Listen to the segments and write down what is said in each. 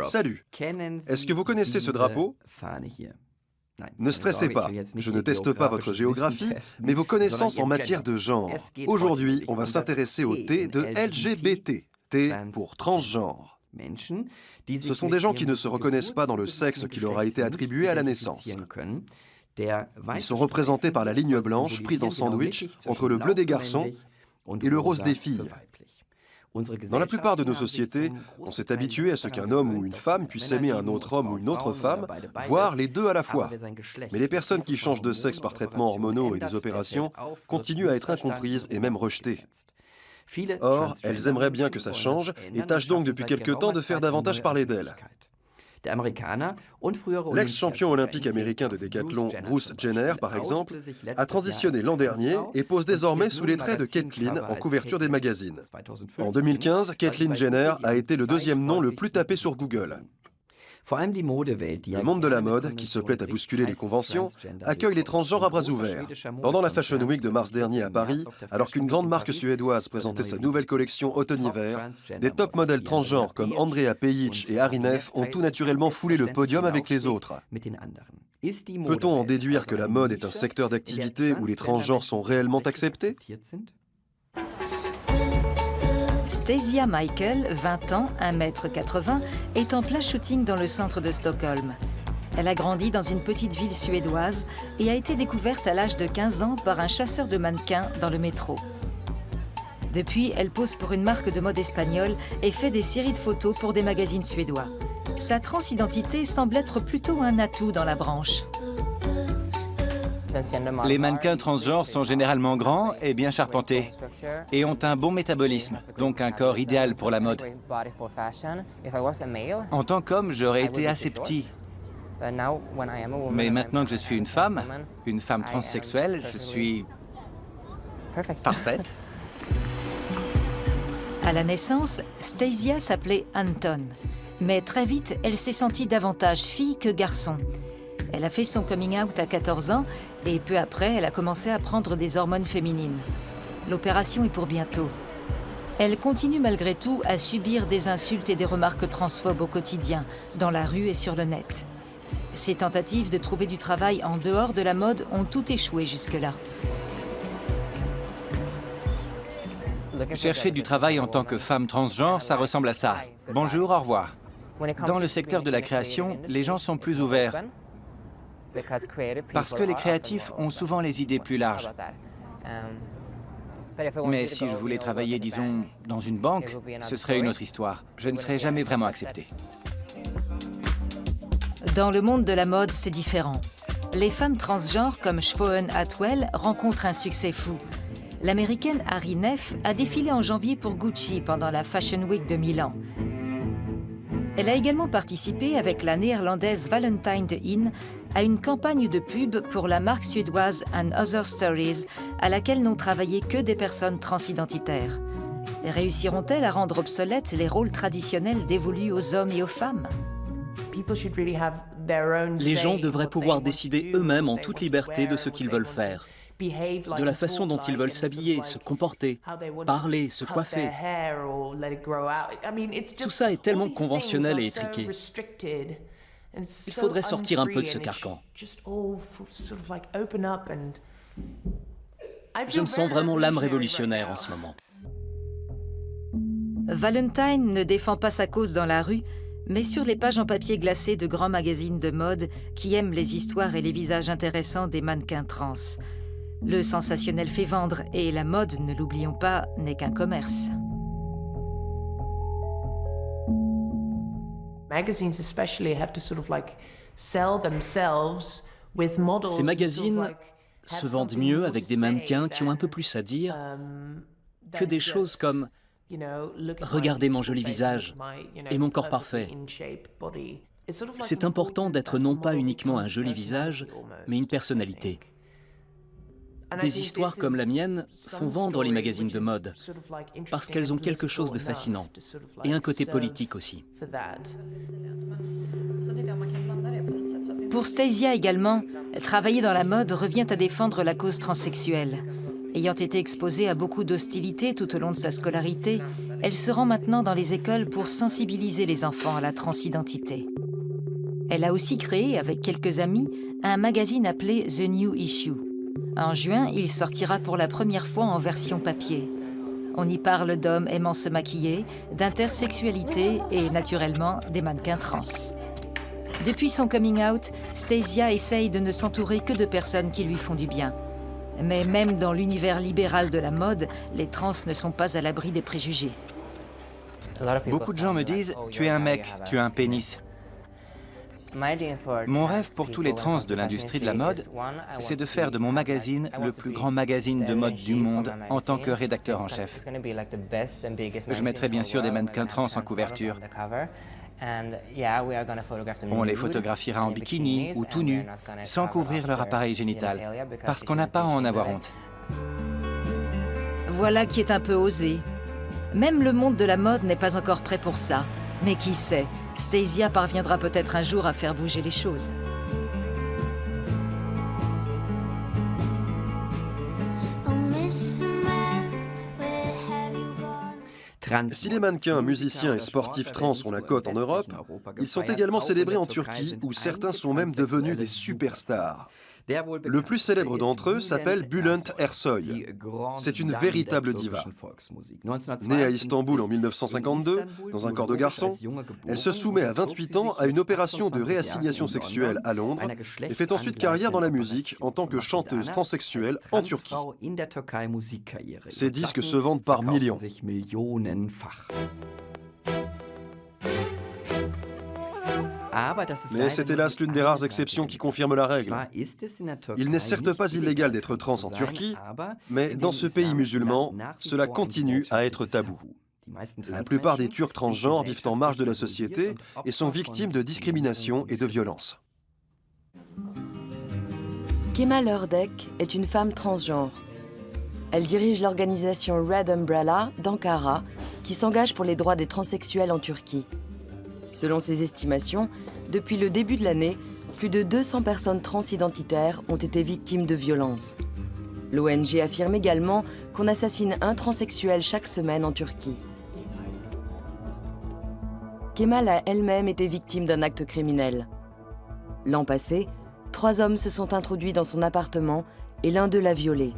Salut. Est-ce que vous connaissez ce drapeau? Ne stressez pas, je ne teste pas votre géographie, mais vos connaissances en matière de genre. Aujourd'hui, on va s'intéresser au T de LGBT, T pour transgenre. Ce sont des gens qui ne se reconnaissent pas dans le sexe qui leur a été attribué à la naissance. Ils sont représentés par la ligne blanche prise en sandwich entre le bleu des garçons et le rose des filles. Dans la plupart de nos sociétés, on s'est habitué à ce qu'un homme ou une femme puisse aimer un autre homme ou une autre femme, voire les deux à la fois. Mais les personnes qui changent de sexe par traitements hormonaux et des opérations continuent à être incomprises et même rejetées. Or, elles aimeraient bien que ça change et tâchent donc depuis quelque temps de faire davantage parler d'elles. L'ex-champion olympique américain de décathlon Bruce Jenner, par exemple, a transitionné l'an dernier et pose désormais sous les traits de Caitlyn en couverture des magazines. En 2015, Caitlyn Jenner a été le deuxième nom le plus tapé sur Google. Le monde de la mode, qui se plaît à bousculer les conventions, accueille les transgenres à bras ouverts. Pendant la Fashion Week de mars dernier à Paris, alors qu'une grande marque suédoise présentait sa nouvelle collection automne-hiver, des top modèles transgenres comme Andrea Pejic et Hari Nef ont tout naturellement foulé le podium avec les autres. Peut-on en déduire que la mode est un secteur d'activité où les transgenres sont réellement acceptés ? Stasia Michael, 20 ans, 1,80 m, est en plein shooting dans le centre de Stockholm. Elle a grandi dans une petite ville suédoise et a été découverte à l'âge de 15 ans par un chasseur de mannequins dans le métro. Depuis, elle pose pour une marque de mode espagnole et fait des séries de photos pour des magazines suédois. Sa transidentité semble être plutôt un atout dans la branche. Les mannequins transgenres sont généralement grands et bien charpentés et ont un bon métabolisme, donc un corps idéal pour la mode. En tant qu'homme, j'aurais été assez petit. Mais maintenant que je suis une femme transsexuelle, je suis parfaite. À la naissance, Stasia s'appelait Anton. Mais très vite, elle s'est sentie davantage fille que garçon. Elle a fait son coming out à 14 ans et peu après, elle a commencé à prendre des hormones féminines. L'opération est pour bientôt. Elle continue malgré tout à subir des insultes et des remarques transphobes au quotidien, dans la rue et sur le net. Ses tentatives de trouver du travail en dehors de la mode ont toutes échoué jusque-là. Chercher du travail en tant que femme transgenre, ça ressemble à ça. Bonjour, au revoir. Dans le secteur de la création, les gens sont plus ouverts. Parce que les créatifs ont souvent les idées plus larges. Mais si je voulais travailler, disons, dans une banque, ce serait une autre histoire. Je ne serais jamais vraiment accepté. Dans le monde de la mode, c'est différent. Les femmes transgenres comme Shvoen Atwell rencontrent un succès fou. L'américaine Hari Nef a défilé en janvier pour Gucci pendant la Fashion Week de Milan. Elle a également participé avec la néerlandaise Valentine de Inn à une campagne de pub pour la marque suédoise And Other Stories, à laquelle n'ont travaillé que des personnes transidentitaires. Réussiront-elles à rendre obsolètes les rôles traditionnels dévolus aux hommes et aux femmes? Les gens devraient pouvoir décider eux-mêmes en toute liberté de ce qu'ils veulent faire, de la façon dont ils veulent s'habiller, se comporter, parler, se coiffer. Tout ça est tellement conventionnel et étriqué. Il faudrait sortir un peu de ce carcan. Je me sens vraiment l'âme révolutionnaire en ce moment. Valentine ne défend pas sa cause dans la rue, mais sur les pages en papier glacé de grands magazines de mode qui aiment les histoires et les visages intéressants des mannequins trans. Le sensationnel fait vendre et la mode, ne l'oublions pas, n'est qu'un commerce. Ces magazines se vendent mieux avec des mannequins qui ont un peu plus à dire que des choses comme « Regardez mon joli visage et mon corps parfait ». C'est important d'être non pas uniquement un joli visage, mais une personnalité. Des histoires comme la mienne font vendre les magazines de mode parce qu'elles ont quelque chose de fascinant et un côté politique aussi. Pour Stasia également, travailler dans la mode revient à défendre la cause transsexuelle. Ayant été exposée à beaucoup d'hostilité tout au long de sa scolarité, elle se rend maintenant dans les écoles pour sensibiliser les enfants à la transidentité. Elle a aussi créé, avec quelques amis, un magazine appelé The New Issue. En juin, il sortira pour la première fois en version papier. On y parle d'hommes aimant se maquiller, d'intersexualité et, naturellement, des mannequins trans. Depuis son coming out, Stasia essaye de ne s'entourer que de personnes qui lui font du bien. Mais même dans l'univers libéral de la mode, les trans ne sont pas à l'abri des préjugés. Beaucoup de gens me disent « tu es un mec, tu as un pénis ». Mon rêve pour tous les trans de l'industrie de la mode, c'est de faire de mon magazine le plus grand magazine de mode du monde en tant que rédacteur en chef. Je mettrai bien sûr des mannequins trans en couverture. On les photographiera en bikini ou tout nus, sans couvrir leur appareil génital, parce qu'on n'a pas à en avoir honte. Voilà qui est un peu osé. Même le monde de la mode n'est pas encore prêt pour ça. Mais qui sait, Stasia parviendra peut-être un jour à faire bouger les choses. Si les mannequins, musiciens et sportifs trans ont la cote en Europe, ils sont également célébrés en Turquie, où certains sont même devenus des superstars. Le plus célèbre d'entre eux s'appelle Bülent Ersoy. C'est une véritable diva. Née à Istanbul en 1952, dans un corps de garçon, elle se soumet à 28 ans à une opération de réassignation sexuelle à Londres et fait ensuite carrière dans la musique en tant que chanteuse transsexuelle en Turquie. Ses disques se vendent par millions. Mais c'est hélas l'une des rares exceptions qui confirme la règle. Il n'est certes pas illégal d'être trans en Turquie, mais dans ce pays musulman, cela continue à être tabou. La plupart des Turcs transgenres vivent en marge de la société et sont victimes de discrimination et de violence. Kemal Ördek est une femme transgenre. Elle dirige l'organisation Red Umbrella d'Ankara, qui s'engage pour les droits des transsexuels en Turquie. Selon ses estimations, depuis le début de l'année, plus de 200 personnes transidentitaires ont été victimes de violences. L'ONG affirme également qu'on assassine un transsexuel chaque semaine en Turquie. Kemal a elle-même été victime d'un acte criminel. L'an passé, 3 hommes se sont introduits dans son appartement et l'un d'eux l'a violée.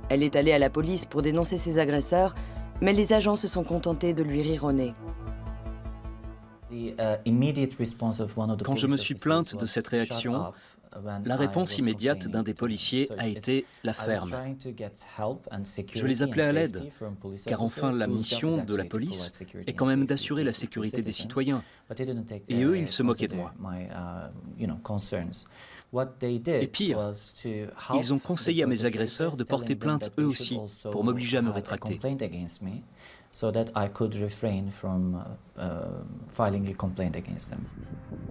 Elle est allée à la police pour dénoncer ses agresseurs, mais les agents se sont contentés de lui rire au nez. Quand je me suis plainte de cette réaction, la réponse immédiate d'un des policiers a été la ferme. Je les appelais à l'aide, car enfin la mission de la police est quand même d'assurer la sécurité des citoyens. Et eux, ils se moquaient de moi. Et pire, ils ont conseillé à mes agresseurs de porter plainte eux aussi, pour m'obliger à me rétracter.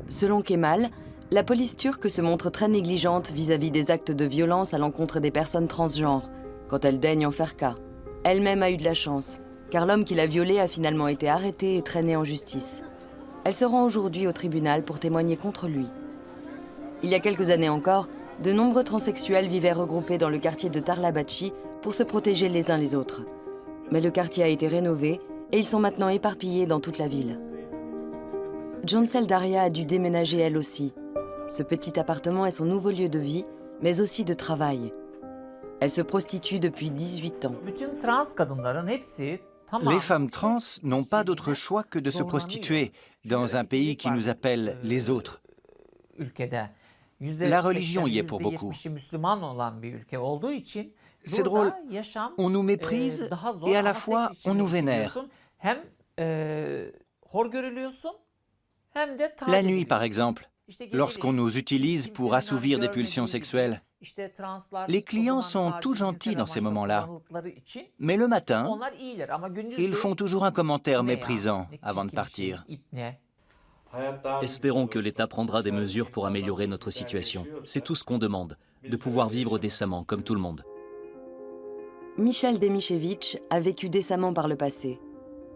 Selon Kemal, la police turque se montre très négligente vis-à-vis des actes de violence à l'encontre des personnes transgenres, quand elle daigne en faire cas. Elle-même a eu de la chance, car l'homme qui l'a violée a finalement été arrêté et traîné en justice. Elle se rend aujourd'hui au tribunal pour témoigner contre lui. Il y a quelques années encore, de nombreux transsexuels vivaient regroupés dans le quartier de Tarlabaşı pour se protéger les uns les autres. Mais le quartier a été rénové et ils sont maintenant éparpillés dans toute la ville. Cansel Darya a dû déménager elle aussi. Ce petit appartement est son nouveau lieu de vie, mais aussi de travail. Elle se prostitue depuis 18 ans. Les femmes trans n'ont pas d'autre choix que de se prostituer dans un pays qui nous appelle les autres. La religion y est pour beaucoup. C'est drôle, on nous méprise et à la fois on nous vénère. La nuit, par exemple, lorsqu'on nous utilise pour assouvir des pulsions sexuelles, les clients sont tout gentils dans ces moments-là. Mais le matin, ils font toujours un commentaire méprisant avant de partir. Espérons que l'État prendra des mesures pour améliorer notre situation. C'est tout ce qu'on demande, de pouvoir vivre décemment, comme tout le monde. Michelle Demichevich a vécu décemment par le passé.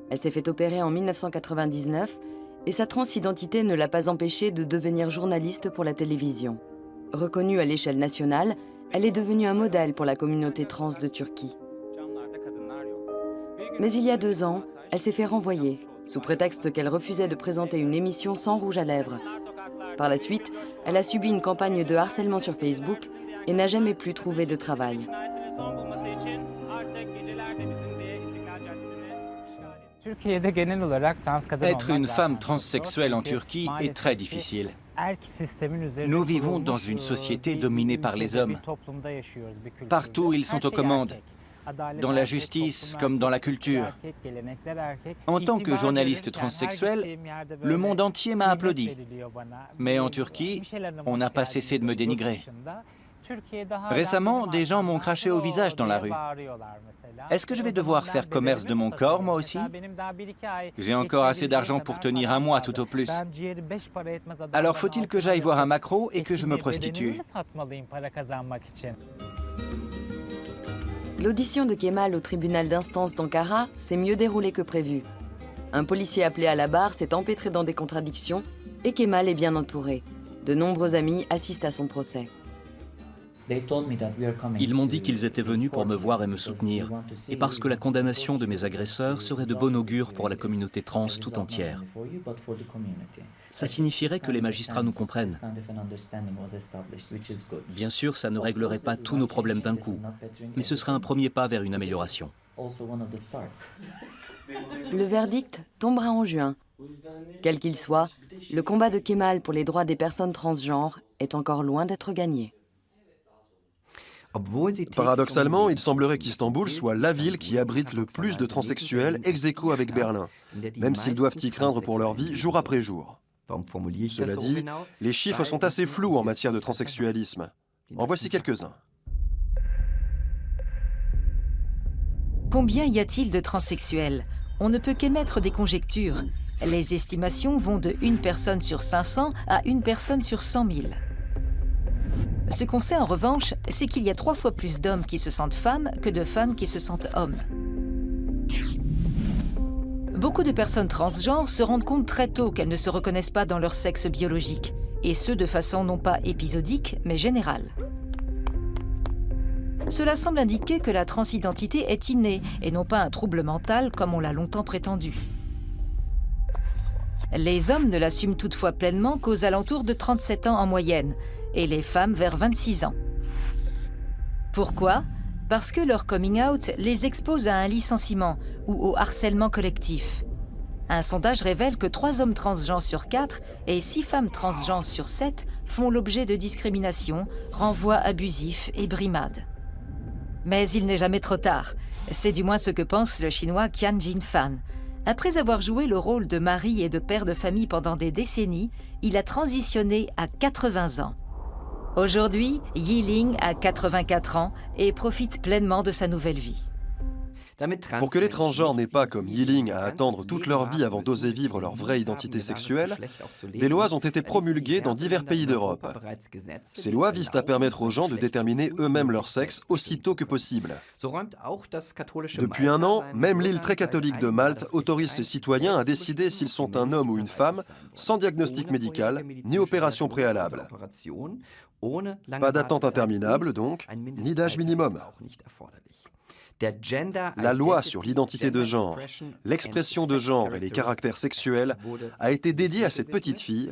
Elle s'est fait opérer en 1999 et sa transidentité ne l'a pas empêchée de devenir journaliste pour la télévision. Reconnue à l'échelle nationale, elle est devenue un modèle pour la communauté trans de Turquie. Mais il y a 2 ans, elle s'est fait renvoyer, sous prétexte qu'elle refusait de présenter une émission sans rouge à lèvres. Par la suite, elle a subi une campagne de harcèlement sur Facebook et n'a jamais plus trouvé de travail. Être une femme transsexuelle en Turquie est très difficile. Nous vivons dans une société dominée par les hommes. Partout, ils sont aux commandes, dans la justice comme dans la culture. En tant que journaliste transsexuel, le monde entier m'a applaudi. Mais en Turquie, on n'a pas cessé de me dénigrer. Récemment, des gens m'ont craché au visage dans la rue. Est-ce que je vais devoir faire commerce de mon corps, moi aussi? J'ai encore assez d'argent pour tenir un mois tout au plus. Alors faut-il que j'aille voir un macro et que je me prostitue? L'audition de Kemal au tribunal d'instance d'Ankara s'est mieux déroulée que prévu. Un policier appelé à la barre s'est empêtré dans des contradictions et Kemal est bien entouré. De nombreux amis assistent à son procès. Ils m'ont dit qu'ils étaient venus pour me voir et me soutenir, et parce que la condamnation de mes agresseurs serait de bon augure pour la communauté trans tout entière. Ça signifierait que les magistrats nous comprennent. Bien sûr, ça ne réglerait pas tous nos problèmes d'un coup, mais ce serait un premier pas vers une amélioration. Le verdict tombera en juin. Quel qu'il soit, le combat de Kemal pour les droits des personnes transgenres est encore loin d'être gagné. Paradoxalement, il semblerait qu'Istanbul soit la ville qui abrite le plus de transsexuels ex aequo avec Berlin, même s'ils doivent y craindre pour leur vie jour après jour. Cela dit, les chiffres sont assez flous en matière de transsexualisme. En voici quelques-uns. Combien y a-t-il de transsexuels? On ne peut qu'émettre des conjectures. Les estimations vont de 1 personne sur 500 à 1 personne sur 100 000. Ce qu'on sait en revanche, c'est qu'il y a 3 fois plus d'hommes qui se sentent femmes que de femmes qui se sentent hommes. Beaucoup de personnes transgenres se rendent compte très tôt qu'elles ne se reconnaissent pas dans leur sexe biologique, et ce de façon non pas épisodique, mais générale. Cela semble indiquer que la transidentité est innée et non pas un trouble mental comme on l'a longtemps prétendu. Les hommes ne l'assument toutefois pleinement qu'aux alentours de 37 ans en moyenne, et les femmes vers 26 ans. Pourquoi? Parce que leur coming out les expose à un licenciement ou au harcèlement collectif. Un sondage révèle que 3 hommes transgenres sur 4 et 6 femmes transgenres sur 7 font l'objet de discrimination, renvois abusifs et brimades. Mais il n'est jamais trop tard. C'est du moins ce que pense le chinois Qian Jinfan. Après avoir joué le rôle de mari et de père de famille pendant des décennies, il a transitionné à 80 ans. Aujourd'hui, Yiling a 84 ans et profite pleinement de sa nouvelle vie. Pour que les transgenres n'aient pas, comme Yiling, à attendre toute leur vie avant d'oser vivre leur vraie identité sexuelle, des lois ont été promulguées dans divers pays d'Europe. Ces lois visent à permettre aux gens de déterminer eux-mêmes leur sexe aussitôt que possible. Depuis 1 an, même l'île très catholique de Malte autorise ses citoyens à décider s'ils sont un homme ou une femme, sans diagnostic médical, ni opération préalable. Pas d'attente interminable, donc, ni d'âge minimum. La loi sur l'identité de genre, l'expression de genre et les caractères sexuels a été dédiée à cette petite fille,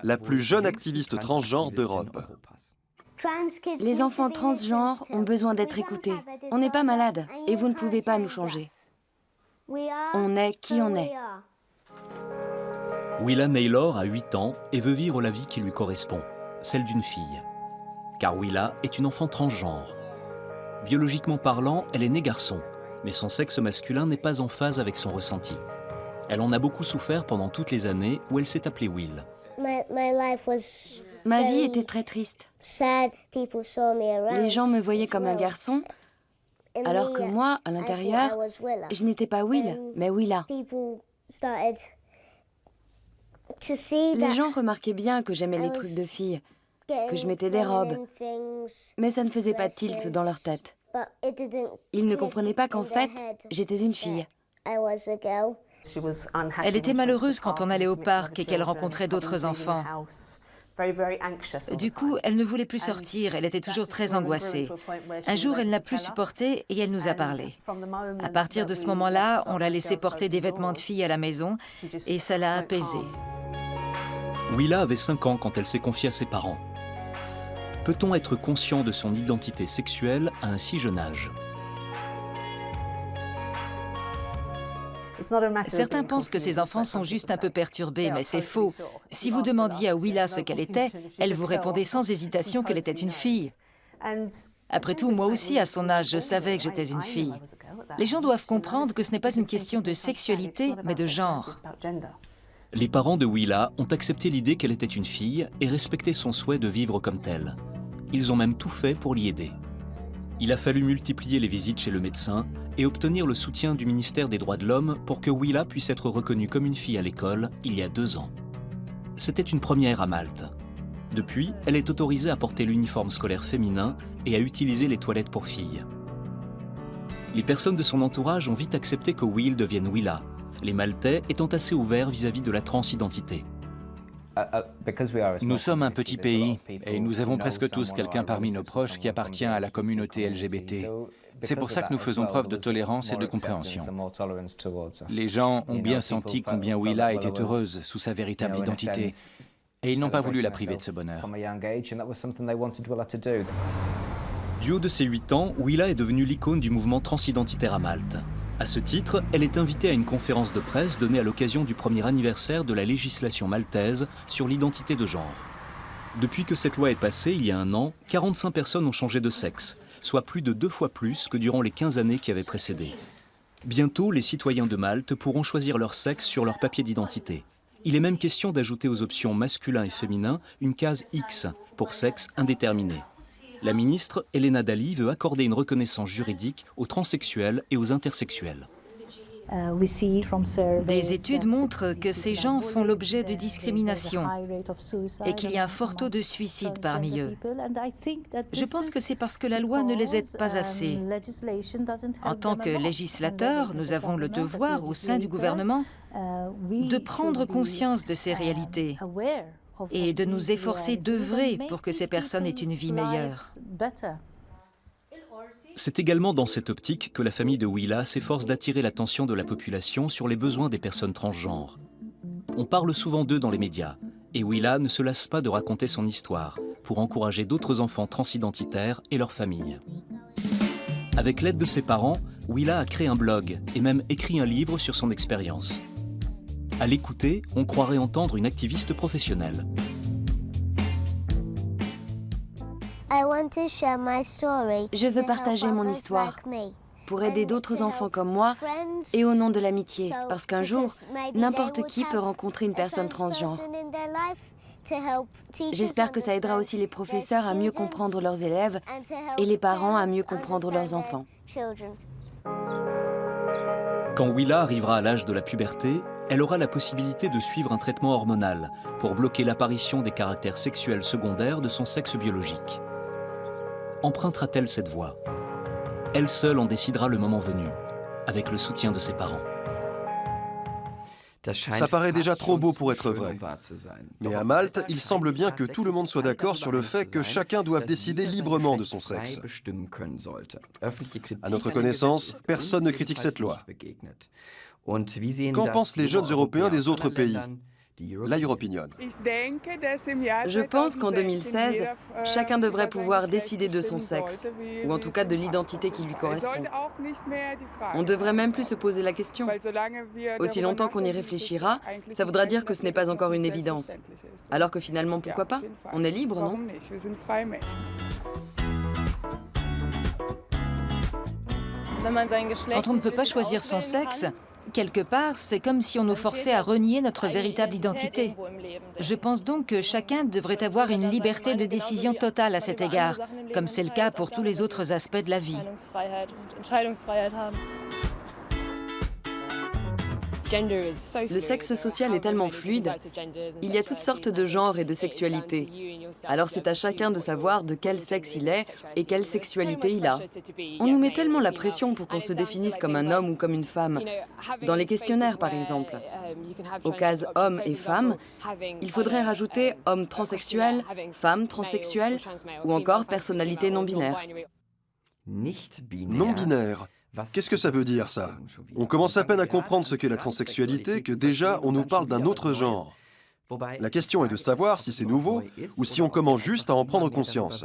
la plus jeune activiste transgenre d'Europe. Les enfants transgenres ont besoin d'être écoutés. On n'est pas malade et vous ne pouvez pas nous changer. On est qui on est. Willa Naylor a 8 ans et veut vivre la vie qui lui correspond, celle d'une fille. Car Willa est une enfant transgenre. Biologiquement parlant, elle est née garçon, mais son sexe masculin n'est pas en phase avec son ressenti. Elle en a beaucoup souffert pendant toutes les années où elle s'est appelée Will. Ma vie était très triste. Les gens me voyaient comme un garçon, alors que moi, à l'intérieur, je n'étais pas Will, mais Willa. Les gens remarquaient bien que j'aimais les trucs de filles, que je mettais des robes, mais ça ne faisait pas tilt dans leur tête. Ils ne comprenaient pas qu'en fait, j'étais une fille. Elle était malheureuse quand on allait au parc et qu'elle rencontrait d'autres enfants. Du coup, elle ne voulait plus sortir, elle était toujours très angoissée. Un jour, elle n'a plus supporté et elle nous a parlé. À partir de ce moment-là, on l'a laissé porter des vêtements de fille à la maison et ça l'a apaisée. Willa avait 5 ans quand elle s'est confiée à ses parents. Peut-on être conscient de son identité sexuelle à un si jeune âge ? Certains pensent que ces enfants sont juste un peu perturbés, mais c'est faux. Si vous demandiez à Willa ce qu'elle était, elle vous répondait sans hésitation qu'elle était une fille. Après tout, moi aussi, à son âge, je savais que j'étais une fille. Les gens doivent comprendre que ce n'est pas une question de sexualité, mais de genre. Les parents de Willa ont accepté l'idée qu'elle était une fille et respecté son souhait de vivre comme telle. Ils ont même tout fait pour l'y aider. Il a fallu multiplier les visites chez le médecin et obtenir le soutien du ministère des Droits de l'Homme pour que Willa puisse être reconnue comme une fille à l'école il y a 2 ans. C'était une première à Malte. Depuis, elle est autorisée à porter l'uniforme scolaire féminin et à utiliser les toilettes pour filles. Les personnes de son entourage ont vite accepté que Will devienne Willa, les Maltais étant assez ouverts vis-à-vis de la transidentité. Nous sommes un petit pays et nous avons presque tous quelqu'un parmi nos proches qui appartient à la communauté LGBT. C'est pour ça que nous faisons preuve de tolérance et de compréhension. Les gens ont bien senti combien Willa était heureuse sous sa véritable identité et ils n'ont pas voulu la priver de ce bonheur. Du haut de ses 8 ans, Willa est devenue l'icône du mouvement transidentitaire à Malte. À ce titre, elle est invitée à une conférence de presse donnée à l'occasion du premier anniversaire de la législation maltaise sur l'identité de genre. Depuis que cette loi est passée, il y a 1 an, 45 personnes ont changé de sexe, soit plus de 2 fois plus que durant les 15 années qui avaient précédé. Bientôt, les citoyens de Malte pourront choisir leur sexe sur leur papier d'identité. Il est même question d'ajouter aux options masculin et féminin une case X pour sexe indéterminé. La ministre, Helena Dalli, veut accorder une reconnaissance juridique aux transsexuels et aux intersexuels. Des études montrent que ces gens font l'objet de discrimination et qu'il y a un fort taux de suicide parmi eux. Je pense que c'est parce que la loi ne les aide pas assez. En tant que législateurs, nous avons le devoir, au sein du gouvernement, de prendre conscience de ces réalités et de nous efforcer d'œuvrer pour que ces personnes aient une vie meilleure. C'est également dans cette optique que la famille de Willa s'efforce d'attirer l'attention de la population sur les besoins des personnes transgenres. On parle souvent d'eux dans les médias, et Willa ne se lasse pas de raconter son histoire pour encourager d'autres enfants transidentitaires et leurs familles. Avec l'aide de ses parents, Willa a créé un blog et même écrit un livre sur son expérience. À l'écouter, on croirait entendre une activiste professionnelle. Je veux partager mon histoire pour aider d'autres enfants comme moi et au nom de l'amitié, parce qu'un jour, n'importe qui peut rencontrer une personne transgenre. J'espère que ça aidera aussi les professeurs à mieux comprendre leurs élèves et les parents à mieux comprendre leurs enfants. Quand Willa arrivera à l'âge de la puberté, elle aura la possibilité de suivre un traitement hormonal pour bloquer l'apparition des caractères sexuels secondaires de son sexe biologique. Empruntera-t-elle cette voie? Elle seule en décidera le moment venu, avec le soutien de ses parents. Ça paraît déjà trop beau pour être vrai. Mais à Malte, il semble bien que tout le monde soit d'accord sur le fait que chacun doive décider librement de son sexe. À notre connaissance, personne ne critique cette loi. Qu'en pensent les jeunes Européens des autres pays? La Europinion. Je pense qu'en 2016, chacun devrait pouvoir décider de son sexe, ou en tout cas de l'identité qui lui correspond. On ne devrait même plus se poser la question. Aussi longtemps qu'on y réfléchira, ça voudra dire que ce n'est pas encore une évidence. Alors que finalement, pourquoi pas? On est libre, non? Quand on ne peut pas choisir son sexe, quelque part, c'est comme si on nous forçait à renier notre véritable identité. Je pense donc que chacun devrait avoir une liberté de décision totale à cet égard, comme c'est le cas pour tous les autres aspects de la vie. Le sexe social est tellement fluide, il y a toutes sortes de genres et de sexualités. Alors c'est à chacun de savoir de quel sexe il est et quelle sexualité il a. On nous met tellement la pression pour qu'on se définisse comme un homme ou comme une femme. Dans les questionnaires, par exemple. Aux cases homme et femme, il faudrait rajouter homme transsexuel, femme transsexuelle ou encore personnalité non-binaire. Non-binaire. Qu'est-ce que ça veut dire, ça? On commence à peine à comprendre ce qu'est la transsexualité que déjà on nous parle d'un autre genre. La question est de savoir si c'est nouveau ou si on commence juste à en prendre conscience.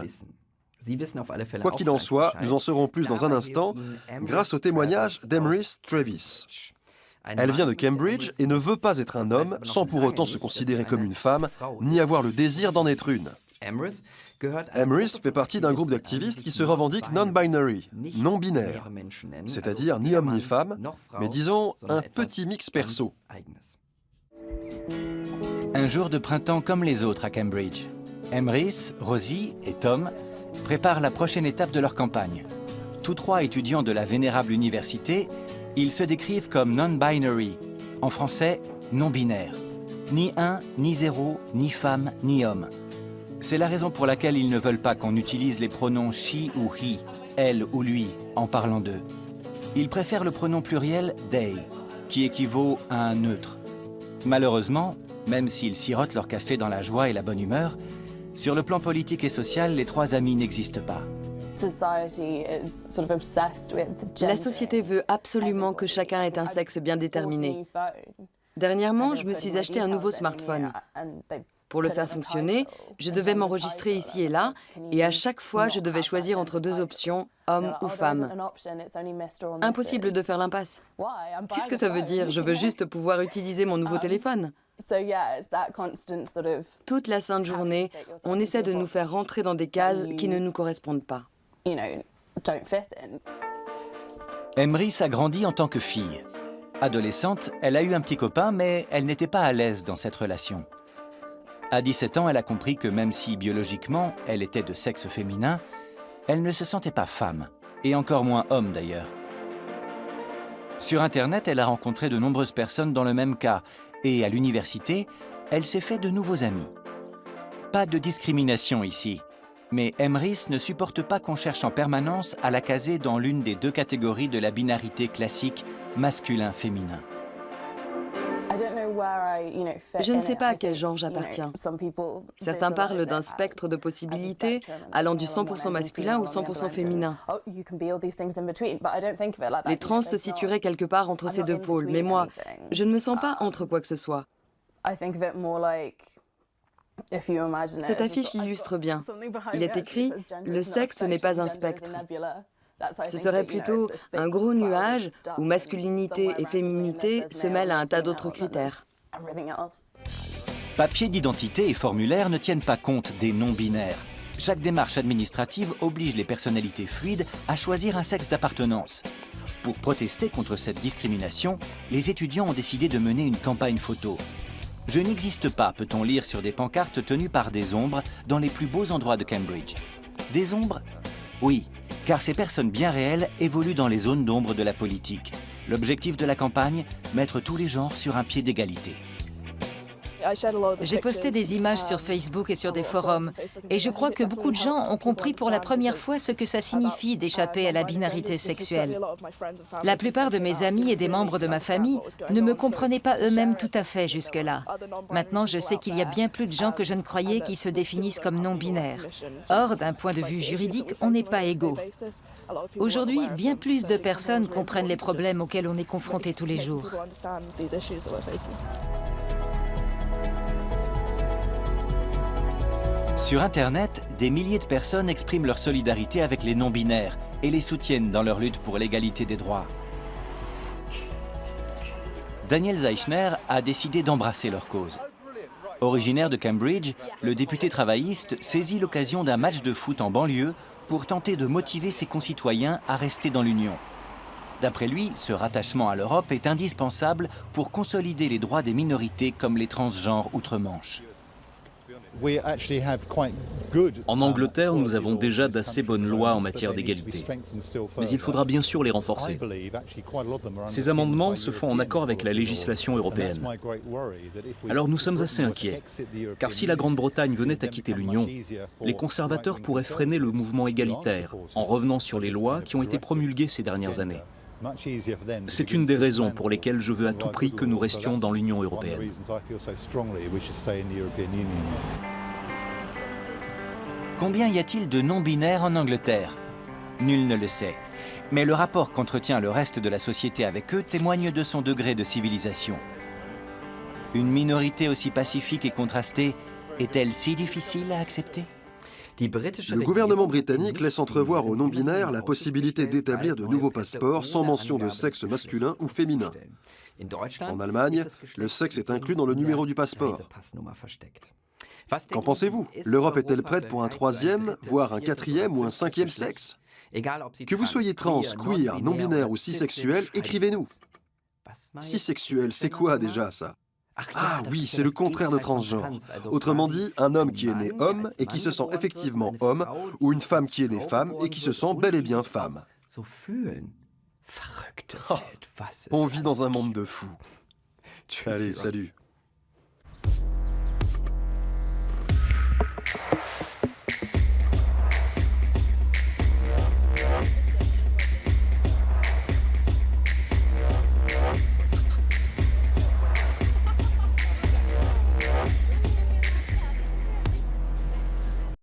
Quoi qu'il en soit, nous en saurons plus dans un instant grâce au témoignage d'Emrys Travis. Elle vient de Cambridge et ne veut pas être un homme sans pour autant se considérer comme une femme, ni avoir le désir d'en être une. Emrys fait partie d'un groupe d'activistes qui se revendiquent non-binary, non-binaire, c'est-à-dire ni homme ni femme, mais disons un petit mix perso. Un jour de printemps comme les autres à Cambridge. Emrys, Rosie et Tom préparent la prochaine étape de leur campagne. Tous trois étudiants de la vénérable université, ils se décrivent comme non-binary, en français non-binaire. Ni un, ni zéro, ni femme, ni homme. C'est la raison pour laquelle ils ne veulent pas qu'on utilise les pronoms she ou he, elle ou lui, en parlant d'eux. Ils préfèrent le pronom pluriel they, qui équivaut à un neutre. Malheureusement, même s'ils sirotent leur café dans la joie et la bonne humeur, sur le plan politique et social, les trois amis n'existent pas. La société veut absolument que chacun ait un sexe bien déterminé. Dernièrement, je me suis acheté un nouveau smartphone. Pour le faire fonctionner, je devais m'enregistrer ici et là, et à chaque fois, je devais choisir entre deux options, homme ou femme. Impossible de faire l'impasse. Qu'est-ce que ça veut dire? Je veux juste pouvoir utiliser mon nouveau téléphone. Toute la sainte journée, on essaie de nous faire rentrer dans des cases qui ne nous correspondent pas. Emrys a grandi en tant que fille. Adolescente, elle a eu un petit copain, mais elle n'était pas à l'aise dans cette relation. À 17 ans, elle a compris que même si biologiquement, elle était de sexe féminin, elle ne se sentait pas femme, et encore moins homme d'ailleurs. Sur Internet, elle a rencontré de nombreuses personnes dans le même cas, et à l'université, elle s'est fait de nouveaux amis. Pas de discrimination ici, mais Emrys ne supporte pas qu'on cherche en permanence à la caser dans l'une des deux catégories de la binarité classique masculin-féminin. Je ne sais pas à quel genre j'appartiens. Certains parlent d'un spectre de possibilités allant du 100% masculin au 100% féminin. Les trans se situeraient quelque part entre ces deux pôles, mais moi, je ne me sens pas entre quoi que ce soit. Cette affiche l'illustre bien. Il est écrit « Le sexe n'est pas un spectre ». Ce serait plutôt un gros nuage où masculinité et féminité se mêlent à un tas d'autres critères. Papiers d'identité et formulaires ne tiennent pas compte des non-binaires. Chaque démarche administrative oblige les personnalités fluides à choisir un sexe d'appartenance. Pour protester contre cette discrimination, les étudiants ont décidé de mener une campagne photo. « Je n'existe pas », peut-on lire sur des pancartes tenues par des ombres dans les plus beaux endroits de Cambridge. Des ombres? Oui, car ces personnes bien réelles évoluent dans les zones d'ombre de la politique. L'objectif de la campagne, mettre tous les genres sur un pied d'égalité. J'ai posté des images sur Facebook et sur des forums, et je crois que beaucoup de gens ont compris pour la première fois ce que ça signifie d'échapper à la binarité sexuelle. La plupart de mes amis et des membres de ma famille ne me comprenaient pas eux-mêmes tout à fait jusque-là. Maintenant, je sais qu'il y a bien plus de gens que je ne croyais qui se définissent comme non-binaires. Or, d'un point de vue juridique, on n'est pas égaux. Aujourd'hui, bien plus de personnes comprennent les problèmes auxquels on est confronté tous les jours. Sur Internet, des milliers de personnes expriment leur solidarité avec les non-binaires et les soutiennent dans leur lutte pour l'égalité des droits. Daniel Zeichner a décidé d'embrasser leur cause. Originaire de Cambridge, le député travailliste saisit l'occasion d'un match de foot en banlieue pour tenter de motiver ses concitoyens à rester dans l'Union. D'après lui, ce rattachement à l'Europe est indispensable pour consolider les droits des minorités comme les transgenres outre-Manche. En Angleterre, nous avons déjà d'assez bonnes lois en matière d'égalité. Mais il faudra bien sûr les renforcer. Ces amendements se font en accord avec la législation européenne. Alors nous sommes assez inquiets, car si la Grande-Bretagne venait à quitter l'Union, les conservateurs pourraient freiner le mouvement égalitaire en revenant sur les lois qui ont été promulguées ces dernières années. C'est une des raisons pour lesquelles je veux à tout prix que nous restions dans l'Union européenne. Combien y a-t-il de non-binaires en Angleterre? Nul ne le sait. Mais le rapport qu'entretient le reste de la société avec eux témoigne de son degré de civilisation. Une minorité aussi pacifique et contrastée est-elle si difficile à accepter? Le gouvernement britannique laisse entrevoir aux non-binaires la possibilité d'établir de nouveaux passeports sans mention de sexe masculin ou féminin. En Allemagne, le sexe est inclus dans le numéro du passeport. Qu'en pensez-vous? L'Europe est-elle prête pour un troisième, voire un quatrième ou un cinquième sexe? Que vous soyez trans, queer, non-binaire ou cisexuel, écrivez-nous. Cisexuel, c'est quoi déjà ça? Ah oui, c'est le contraire de transgenre. Autrement dit, un homme qui est né homme et qui se sent effectivement homme, ou une femme qui est née femme et qui se sent bel et bien femme. Oh, on vit dans un monde de fous. Allez, salut.